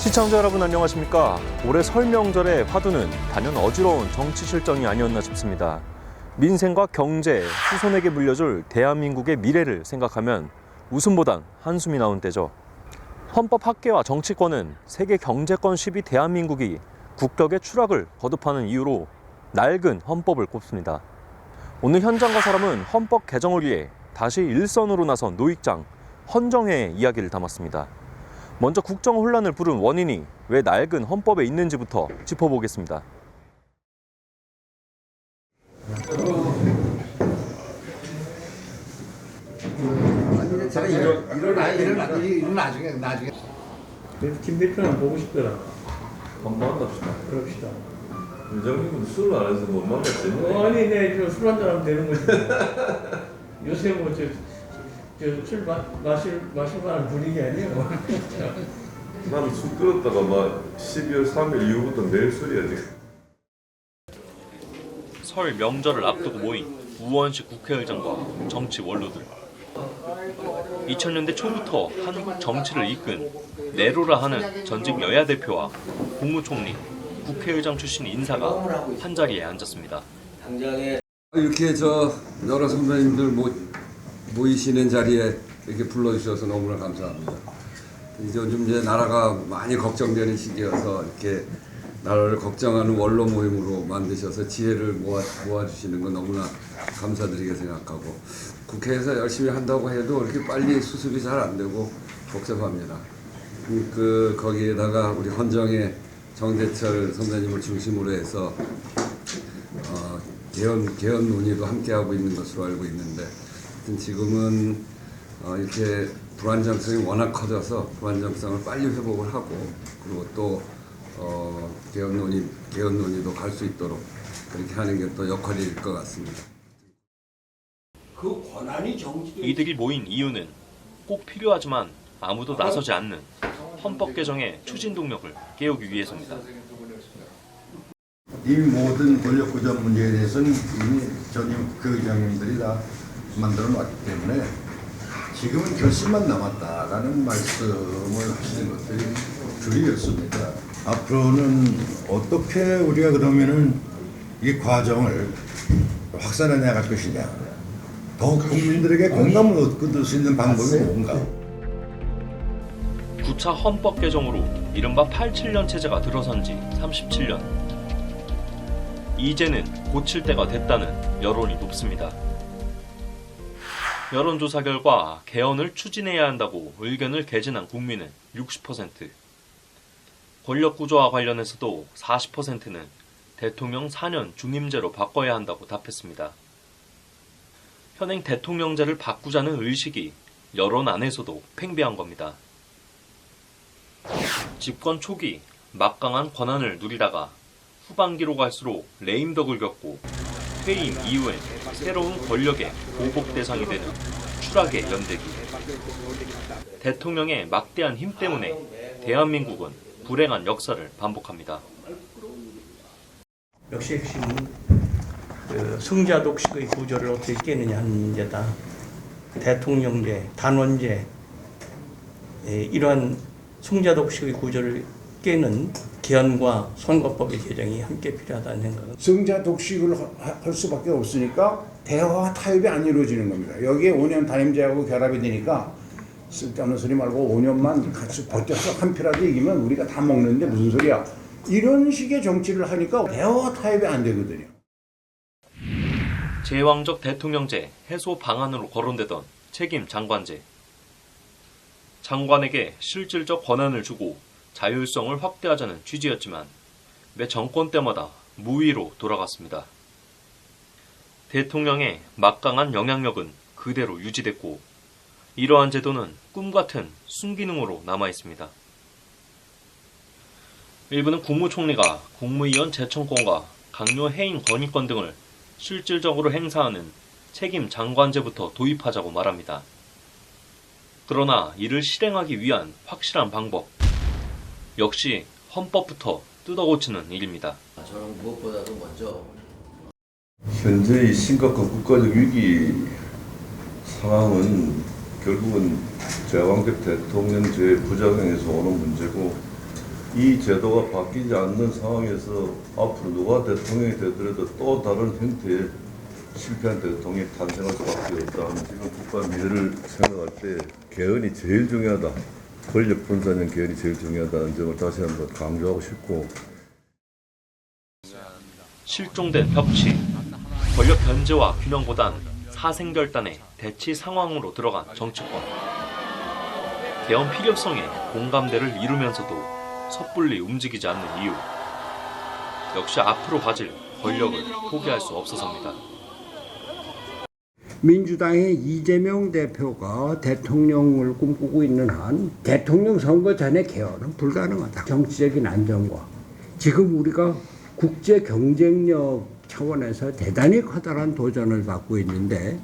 시청자 여러분 안녕하십니까? 올해 설 명절의 화두는 단연 어지러운 정치 실정이 아니었나 싶습니다. 민생과 경제, 후손에게 물려줄 대한민국의 미래를 생각하면 웃음보단 한숨이 나온 때죠. 헌법 학계와 정치권은 세계 경제권 10위 대한민국이 국격의 추락을 거듭하는 이유로 낡은 헌법을 꼽습니다. 오늘 현장과 사람은 헌법 개정을 위해 다시 일선으로 나선 노익장, 헌정회의 이야기를 담았습니다. 먼저 국정 혼란을 부른 원인이 왜 낡은 헌법에 있는지부터 짚어보겠습니다. 제가 이런 나중에. 그래서 김 대표는 보고 싶더라. 한번 만납시다. 그럽시다. 회장님은 술 안 해서 못 만났지? 아니, 네, 술 한잔 하면 되는 거지. 요새 뭐 술 마실 만한 분위기 아니에요. 나는 술 끊었다가 막 12월 3일 이후부터 매일 술이야 지금. 설 명절을 앞두고 모인 우원식 국회의장과 정치 원로들. 2000년대 초부터 한국 정치를 이끈 내로라 하는 전직 여야 대표와 국무총리, 국회의장 출신 인사가 한자리에 앉았습니다. 이렇게 여러 선배님들 모이시는 자리에 이렇게 불러주셔서 너무나 감사합니다. 요즘 이제 나라가 많이 걱정되는 시기여서 이렇게 나라를 걱정하는 원로 모임으로 만드셔서 지혜를 모아주시는 건 너무나 감사드리게 생각하고, 국회에서 열심히 한다고 해도 이렇게 빨리 수습이 잘 안 되고 복잡합니다. 거기에다가 우리 헌정의 정대철 선배님을 중심으로 해서 개헌 논의도 함께 하고 있는 것으로 알고 있는데, 지금은 이렇게 불안정성이 워낙 커져서 불안정성을 빨리 회복을 하고, 그리고 또 개헌 논의도 갈 수 있도록 그렇게 하는 게 또 역할일 것 같습니다. 그 권한이 이들이 모인 이유는 꼭 필요하지만 아무도 나서지 않는 헌법 개정의 추진 동력을 깨우기 위해서입니다. 이 모든 권력 구조 문제에 대해서는 이미 전임 그 의장님들이 다 만들어 놨기 때문에 지금은 결심만 남았다라는 말씀을 하시는 것들이 줄이었습니다. 앞으로는 어떻게 우리가 그러면은 이 과정을 확산해 나갈 것이냐, 더 국민들에게 공감을 얻을 수 있는 방법이 뭔가. 9차 헌법 개정으로 이른바 87년 체제가 들어선 지 37년. 이제는 고칠 때가 됐다는 여론이 높습니다. 여론조사 결과 개헌을 추진해야 한다고 의견을 개진한 국민은 60%. 권력구조와 관련해서도 40%는 대통령 4년 중임제로 바꿔야 한다고 답했습니다. 현행 대통령제를 바꾸자는 의식이 여론 안에서도 팽배한 겁니다. 집권 초기 막강한 권한을 누리다가 후반기로 갈수록 레임덕을 겪고 퇴임 이후엔 새로운 권력의 보복 대상이 되는 추락의 연대기. 대통령의 막대한 힘 때문에 대한민국은 불행한 역사를 반복합니다. 역시 핵심은 승자독식의 구조를 어떻게 깨느냐 하는 문제다. 대통령제, 단원제, 이러한 승자독식의 구조를 깨는 개헌과 선거법의 개정이 함께 필요하다는 생각은. 승자 독식을 할 수밖에 없으니까 대화와 타협이 안 이루어지는 겁니다. 여기에 5년 단임제하고 결합이 되니까 쓸데없는 소리 말고 5년만 같이 버텨서 한 표라도 이기면 우리가 다 먹는데 무슨 소리야. 이런 식의 정치를 하니까 대화와 타협이 안 되거든요. 제왕적 대통령제 해소 방안으로 거론되던 책임 장관제. 장관에게 실질적 권한을 주고 자율성을 확대하자는 취지였지만 매 정권 때마다 무위로 돌아갔습니다. 대통령의 막강한 영향력은 그대로 유지됐고 이러한 제도는 꿈같은 순기능으로 남아있습니다. 일부는 국무총리가 국무위원 제청권과 강요 해임 건의권 등을 실질적으로 행사하는 책임 장관제부터 도입하자고 말합니다. 그러나 이를 실행하기 위한 확실한 방법, 역시 헌법부터 뜯어고치는 일입니다. 저는 무엇보다도 먼저 현재의 심각한 국가적 위기 상황은 결국은 제왕적 대통령제의 부작용에서 오는 문제고, 이 제도가 바뀌지 않는 상황에서 앞으로 누가 대통령이 되더라도 또 다른 형태의 실패한 대통령이 탄생할 수밖에 없다. 지금 국가 미래를 생각할 때 개헌이 제일 중요하다. 권력 분산형 개헌이 제일 중요하다는 점을 다시 한번 강조하고 싶고, 실종된 벽치, 권력 견제와 균형보단 사생결단의 대치 상황으로 들어간 정치권. 개헌 필요성에 공감대를 이루면서도 섣불리 움직이지 않는 이유. 역시 앞으로 가질 권력을 포기할 수 없어서입니다. 민주당의 이재명 대표가 대통령을 꿈꾸고 있는 한 대통령 선거 전에 개헌은 불가능하다. 정치적인 안정과 지금 우리가 국제 경쟁력 차원에서 대단히 커다란 도전을 받고 있는데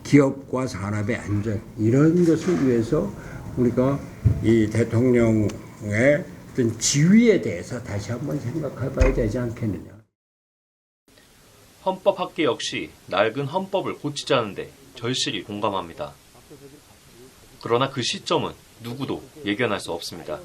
기업과 산업의 안전 이런 것을 위해서 우리가 이 대통령의 어떤 지위에 대해서 다시 한번 생각해 봐야 되지 않겠느냐. 헌법학계 역시 낡은 헌법을 고치자는데 절실히 공감합니다. 그러나 그 시점은 누구도 예견할 수 없습니다.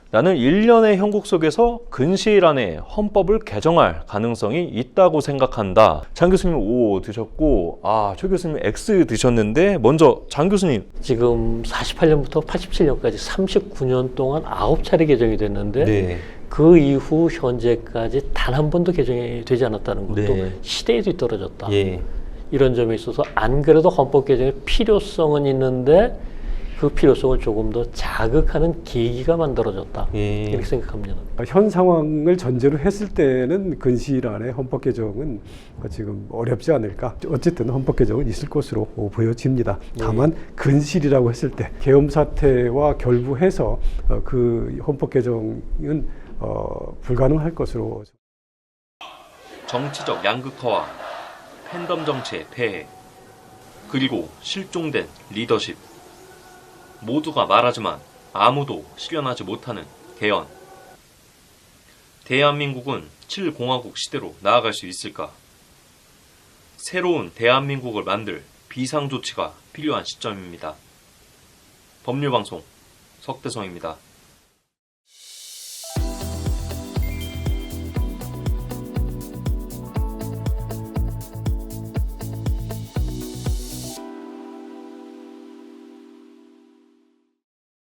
나는 1년의 형국 속에서 근시일 안에 헌법을 개정할 가능성이 있다고 생각한다. 장 교수님 O 드셨고, 최 교수님 X 드셨는데, 먼저 장 교수님. 지금 48년부터 87년까지 39년 동안 9차례 개정이 됐는데 네. 그 이후 현재까지 단 한 번도 개정이 되지 않았다는 것도 네. 시대에 뒤떨어졌다. 예. 이런 점에 있어서 안 그래도 헌법 개정의 필요성은 있는데 그 필요성을 조금 더 자극하는 계기가 만들어졌다. 예. 이렇게 생각합니다. 현 상황을 전제로 했을 때는 근시일 안에 헌법 개정은 지금 어렵지 않을까. 어쨌든 헌법 개정은 있을 것으로 보여집니다. 다만 근시일이라고 했을 때 계엄 사태와 결부해서 그 헌법 개정은 불가능할 것으로. 정치적 양극화와 팬덤 정치의 폐해, 그리고 실종된 리더십. 모두가 말하지만 아무도 실현하지 못하는 개헌. 대한민국은 7공화국 시대로 나아갈 수 있을까? 새로운 대한민국을 만들 비상조치가 필요한 시점입니다. 법률방송 석대성입니다.